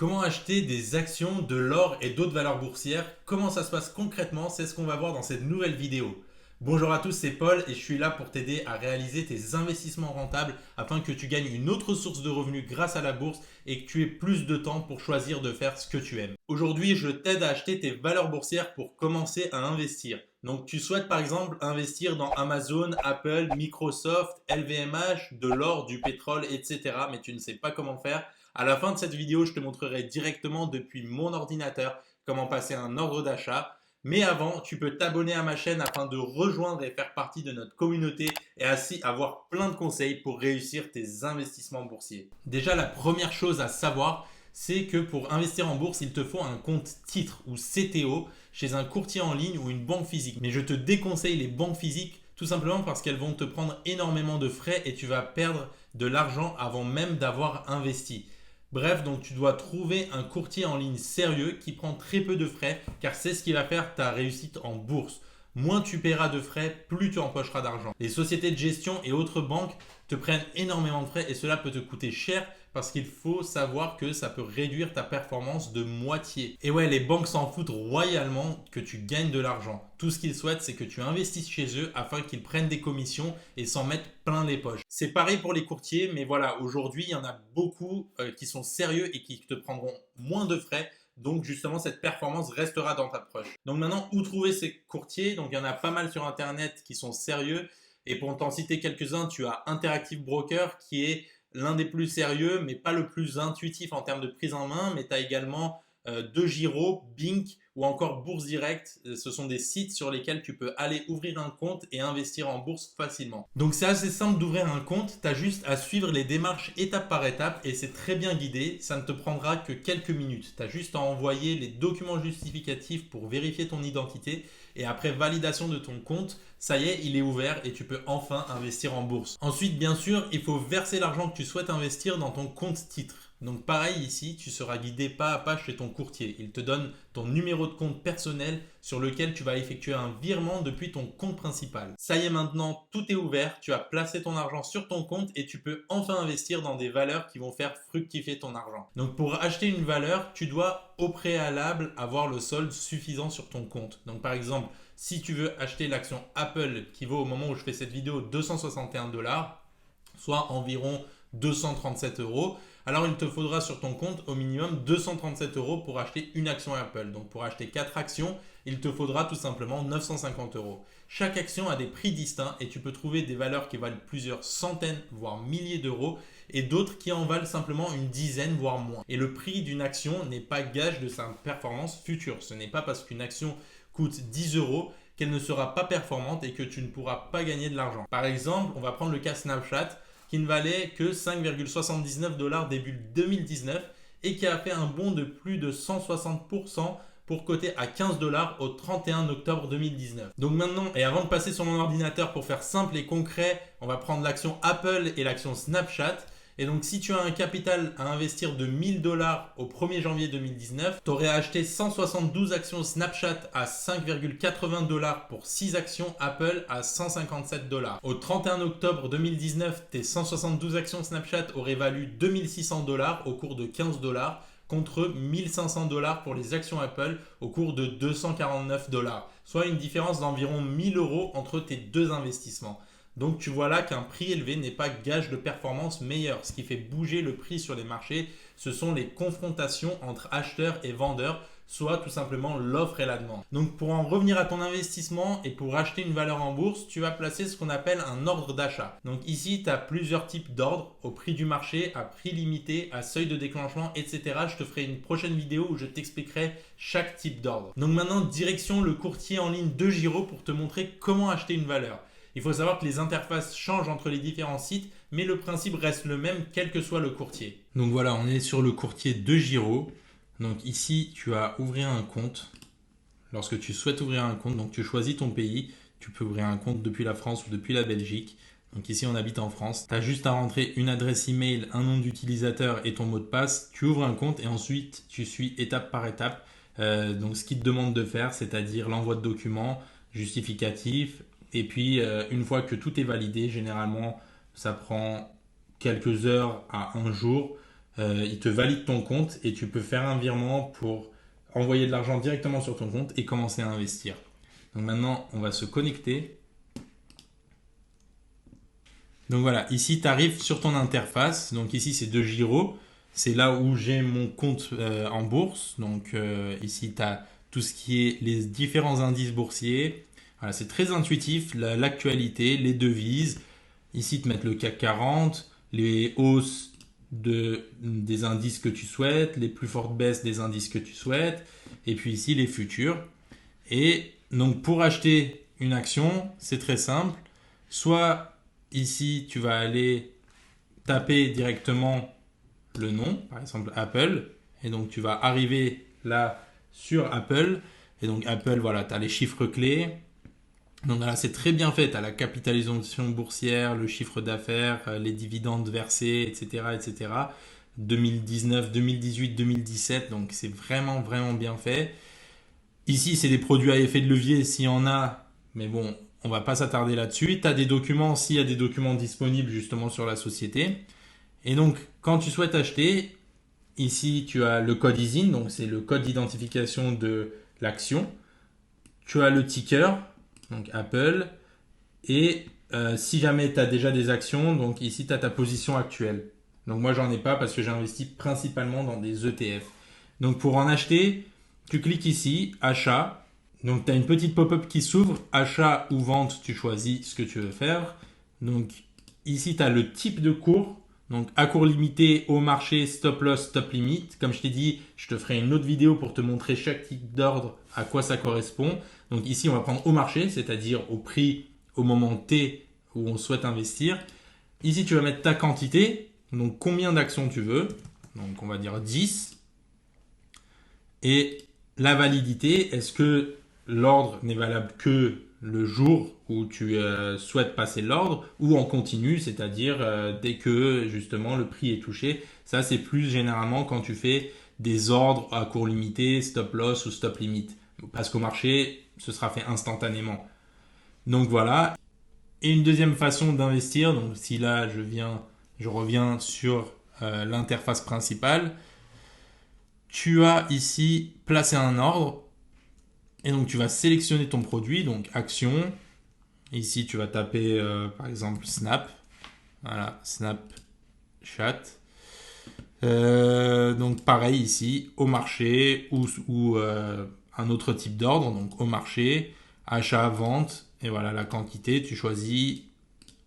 Comment acheter des actions, de l'or et d'autres valeurs boursières? Comment ça se passe concrètement? C'est ce qu'on va voir dans cette nouvelle vidéo. Bonjour à tous, c'est Paul et je suis là pour t'aider à réaliser tes investissements rentables afin que tu gagnes une autre source de revenus grâce à la bourse et que tu aies plus de temps pour choisir de faire ce que tu aimes. Aujourd'hui, je t'aide à acheter tes valeurs boursières pour commencer à investir. Donc tu souhaites par exemple investir dans Amazon, Apple, Microsoft, LVMH, de l'or, du pétrole, etc. Mais tu ne sais pas comment faire. À la fin de cette vidéo, je te montrerai directement depuis mon ordinateur comment passer un ordre d'achat. Mais avant, tu peux t'abonner à ma chaîne afin de rejoindre et faire partie de notre communauté et ainsi avoir plein de conseils pour réussir tes investissements boursiers. Déjà, la première chose à savoir, c'est que pour investir en bourse, il te faut un compte titre ou CTO chez un courtier en ligne ou une banque physique. Mais je te déconseille les banques physiques tout simplement parce qu'elles vont te prendre énormément de frais et tu vas perdre de l'argent avant même d'avoir investi. Bref, donc tu dois trouver un courtier en ligne sérieux qui prend très peu de frais car c'est ce qui va faire ta réussite en bourse. Moins tu paieras de frais, plus tu empocheras d'argent. Les sociétés de gestion et autres banques te prennent énormément de frais et cela peut te coûter cher parce qu'il faut savoir que ça peut réduire ta performance de moitié. Et ouais, les banques s'en foutent royalement que tu gagnes de l'argent. Tout ce qu'ils souhaitent, c'est que tu investisses chez eux afin qu'ils prennent des commissions et s'en mettent plein les poches. C'est pareil pour les courtiers, mais voilà, aujourd'hui, il y en a beaucoup qui sont sérieux et qui te prendront moins de frais. Donc justement, cette performance restera dans ta poche. Donc maintenant, où trouver ces courtiers? Donc il y en a pas mal sur Internet qui sont sérieux. Et pour t'en citer quelques-uns, tu as Interactive Broker qui est l'un des plus sérieux, mais pas le plus intuitif en termes de prise en main. Mais tu as également DeGiro, Bink ou encore Bourse Direct. Ce sont des sites sur lesquels tu peux aller ouvrir un compte et investir en bourse facilement. Donc c'est assez simple d'ouvrir un compte, tu as juste à suivre les démarches étape par étape et c'est très bien guidé, ça ne te prendra que quelques minutes. Tu as juste à envoyer les documents justificatifs pour vérifier ton identité et après validation de ton compte, ça y est, il est ouvert et tu peux enfin investir en bourse. Ensuite, bien sûr, il faut verser l'argent que tu souhaites investir dans ton compte titre. Donc pareil ici, tu seras guidé pas à pas chez ton courtier. Il te donne ton numéro de compte personnel sur lequel tu vas effectuer un virement depuis ton compte principal. Ça y est maintenant, tout est ouvert, tu as placé ton argent sur ton compte et tu peux enfin investir dans des valeurs qui vont faire fructifier ton argent. Donc pour acheter une valeur, tu dois au préalable avoir le solde suffisant sur ton compte. Donc par exemple, si tu veux acheter l'action Apple qui vaut au moment où je fais cette vidéo 261$, soit environ 237 euros, alors il te faudra sur ton compte au minimum 237 euros pour acheter une action Apple. Donc pour acheter 4 actions, il te faudra tout simplement 950 euros. Chaque action a des prix distincts et tu peux trouver des valeurs qui valent plusieurs centaines, voire milliers d'euros et d'autres qui en valent simplement une dizaine, voire moins. Et le prix d'une action n'est pas gage de sa performance future. Ce n'est pas parce qu'une action coûte 10 euros qu'elle ne sera pas performante et que tu ne pourras pas gagner de l'argent. Par exemple, on va prendre le cas Snapchat qui ne valait que 5,79$ début 2019 et qui a fait un bond de plus de 160% pour coter à 15$ au 31 octobre 2019. Donc maintenant, et avant de passer sur mon ordinateur pour faire simple et concret, on va prendre l'action Apple et l'action Snapchat. Et donc si tu as un capital à investir de 1000$ au 1er janvier 2019, tu aurais acheté 172 actions Snapchat à 5,80$ pour 6 actions Apple à 157$. Au 31 octobre 2019, tes 172 actions Snapchat auraient valu 2600$ au cours de 15$ contre 1500$ pour les actions Apple au cours de 249$, soit une différence d'environ 1000 euros entre tes deux investissements. Donc tu vois là qu'un prix élevé n'est pas gage de performance meilleure. Ce qui fait bouger le prix sur les marchés, ce sont les confrontations entre acheteurs et vendeurs, soit tout simplement l'offre et la demande. Donc pour en revenir à ton investissement et pour acheter une valeur en bourse, tu vas placer ce qu'on appelle un ordre d'achat. Donc ici, tu as plusieurs types d'ordres, au prix du marché, à prix limité, à seuil de déclenchement, etc. Je te ferai une prochaine vidéo où je t'expliquerai chaque type d'ordre. Donc maintenant, direction le courtier en ligne DeGiro pour te montrer comment acheter une valeur. Il faut savoir que les interfaces changent entre les différents sites, mais le principe reste le même quel que soit le courtier. Donc voilà, on est sur le courtier DeGiro. Donc ici, tu as ouvrir un compte. Lorsque tu souhaites ouvrir un compte, donc tu choisis ton pays. Tu peux ouvrir un compte depuis la France ou depuis la Belgique. Donc ici, on habite en France. Tu as juste à rentrer une adresse email, un nom d'utilisateur et ton mot de passe. Tu ouvres un compte et ensuite, tu suis étape par étape. Donc ce qu'il te demande de faire, c'est-à-dire l'envoi de documents justificatifs. Et puis, une fois que tout est validé, généralement, ça prend quelques heures à un jour. il te valide ton compte et tu peux faire un virement pour envoyer de l'argent directement sur ton compte et commencer à investir. Donc maintenant, on va se connecter. Donc voilà, ici tu arrives sur ton interface. Donc ici c'est DeGiro. C'est là où j'ai mon compte en bourse. Donc ici tu as tout ce qui est les différents indices boursiers. Voilà, c'est très intuitif, l'actualité, les devises. Ici, ils te mettent le CAC 40, les hausses des indices que tu souhaites, les plus fortes baisses des indices que tu souhaites, et puis ici, les futurs. Et donc, pour acheter une action, c'est très simple. Soit ici, tu vas aller taper directement le nom, par exemple Apple, et donc tu vas arriver là sur Apple, et donc Apple, voilà, tu as les chiffres clés. Donc là, c'est très bien fait. Tu as la capitalisation boursière, le chiffre d'affaires, les dividendes versés, etc., etc. 2019, 2018, 2017. Donc c'est vraiment, vraiment bien fait. Ici, c'est des produits à effet de levier s'il y en a. Mais bon, on va pas s'attarder là-dessus. Tu as des documents, s'il y a des documents disponibles justement sur la société. Et donc, quand tu souhaites acheter, ici, tu as le code ISIN. Donc c'est le code d'identification de l'action. Tu as le ticker, donc Apple, et si jamais tu as déjà des actions, donc ici tu as ta position actuelle. Donc moi j'en ai pas parce que j'ai investi principalement dans des ETF. Donc pour en acheter, tu cliques ici, achat. Donc tu as une petite pop-up qui s'ouvre, achat ou vente, tu choisis ce que tu veux faire. Donc ici tu as le type de cours. Donc à cours limité, au marché, stop loss, stop limit. Comme je t'ai dit, je te ferai une autre vidéo pour te montrer chaque type d'ordre, à quoi ça correspond. Donc ici, on va prendre au marché, c'est-à-dire au prix au moment T où on souhaite investir. Ici, tu vas mettre ta quantité, donc combien d'actions tu veux. Donc on va dire 10. Et la validité, est-ce que l'ordre n'est valable que le jour où tu souhaites passer l'ordre ou en continu, c'est-à-dire dès que justement le prix est touché. Ça, c'est plus généralement quand tu fais des ordres à court limité, stop loss ou stop limit. Parce qu'au marché, ce sera fait instantanément. Donc voilà. Et une deuxième façon d'investir, donc si là je reviens sur l'interface principale, tu as ici placé un ordre. Et donc tu vas sélectionner ton produit, donc action. Ici tu vas taper par exemple Snap. Voilà, Snapchat. Donc pareil ici, au marché ou un autre type d'ordre, donc au marché, achat, vente, et voilà la quantité, tu choisis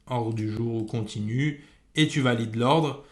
ordre du jour ou continu, et tu valides l'ordre,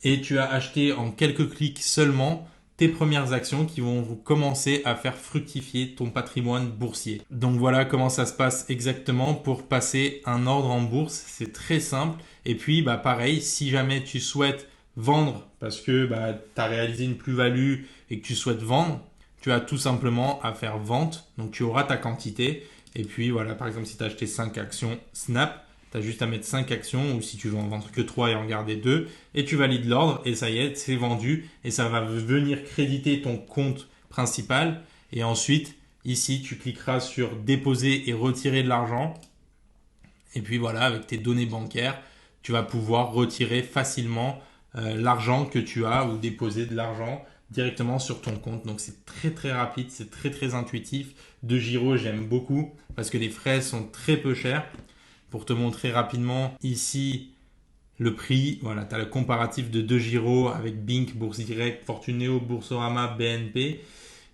et tu as acheté en quelques clics seulement tes premières actions qui vont commencer à faire fructifier ton patrimoine boursier. Donc voilà comment ça se passe exactement pour passer un ordre en bourse. C'est très simple. Et puis bah pareil, si jamais tu souhaites vendre parce que bah, tu as réalisé une plus-value et que tu souhaites vendre, tu as tout simplement à faire vente. Donc tu auras ta quantité. Et puis voilà, par exemple, si tu as acheté 5 actions Snap, tu as juste à mettre 5 actions ou si tu veux en vendre que 3 et en garder 2 et tu valides l'ordre et ça y est, c'est vendu et ça va venir créditer ton compte principal et ensuite ici tu cliqueras sur déposer et retirer de l'argent et puis voilà, avec tes données bancaires, tu vas pouvoir retirer facilement l'argent que tu as ou déposer de l'argent directement sur ton compte. Donc c'est très très rapide, c'est très très intuitif. DeGiro, j'aime beaucoup parce que les frais sont très peu chers. Pour te montrer rapidement ici le prix, voilà, tu as le comparatif de DeGiro avec Bink, Bourse Direct, Fortuneo, Boursorama, BNP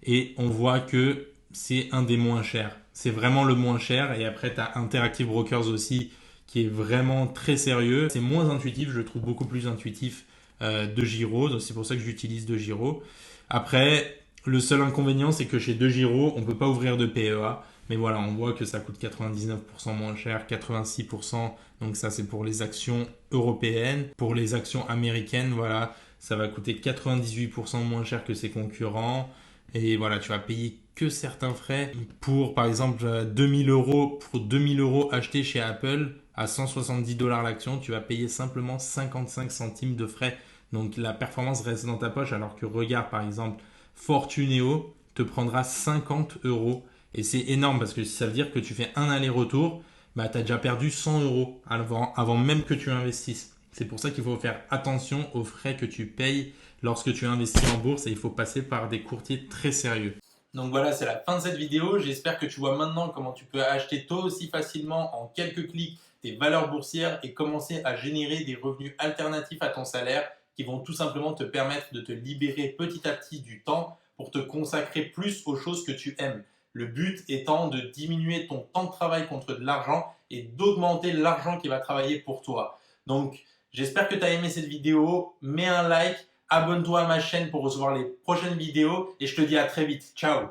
et on voit que c'est un des moins chers. C'est vraiment le moins cher et après tu as Interactive Brokers aussi qui est vraiment très sérieux. C'est moins intuitif, je le trouve beaucoup plus intuitif DeGiro, donc c'est pour ça que j'utilise DeGiro. Après, le seul inconvénient c'est que chez DeGiro, on ne peut pas ouvrir de PEA. Mais voilà, on voit que ça coûte 99% moins cher, 86%. Donc ça, c'est pour les actions européennes. Pour les actions américaines, voilà, ça va coûter 98% moins cher que ses concurrents. Et voilà, tu vas payer que certains frais. Pour, par exemple, 2000 euros, pour 2000 euros achetés chez Apple à 170 dollars l'action, tu vas payer simplement 55 centimes de frais. Donc la performance reste dans ta poche, alors que regarde, par exemple, Fortuneo te prendra 50 euros. Et c'est énorme parce que ça veut dire que tu fais un aller-retour, bah, tu as déjà perdu 100 euros avant même que tu investisses. C'est pour ça qu'il faut faire attention aux frais que tu payes lorsque tu investis en bourse et il faut passer par des courtiers très sérieux. Donc voilà, c'est la fin de cette vidéo. J'espère que tu vois maintenant comment tu peux acheter toi aussi facilement en quelques clics tes valeurs boursières et commencer à générer des revenus alternatifs à ton salaire qui vont tout simplement te permettre de te libérer petit à petit du temps pour te consacrer plus aux choses que tu aimes. Le but étant de diminuer ton temps de travail contre de l'argent et d'augmenter l'argent qui va travailler pour toi. Donc, j'espère que tu as aimé cette vidéo. Mets un like, abonne-toi à ma chaîne pour recevoir les prochaines vidéos et je te dis à très vite. Ciao!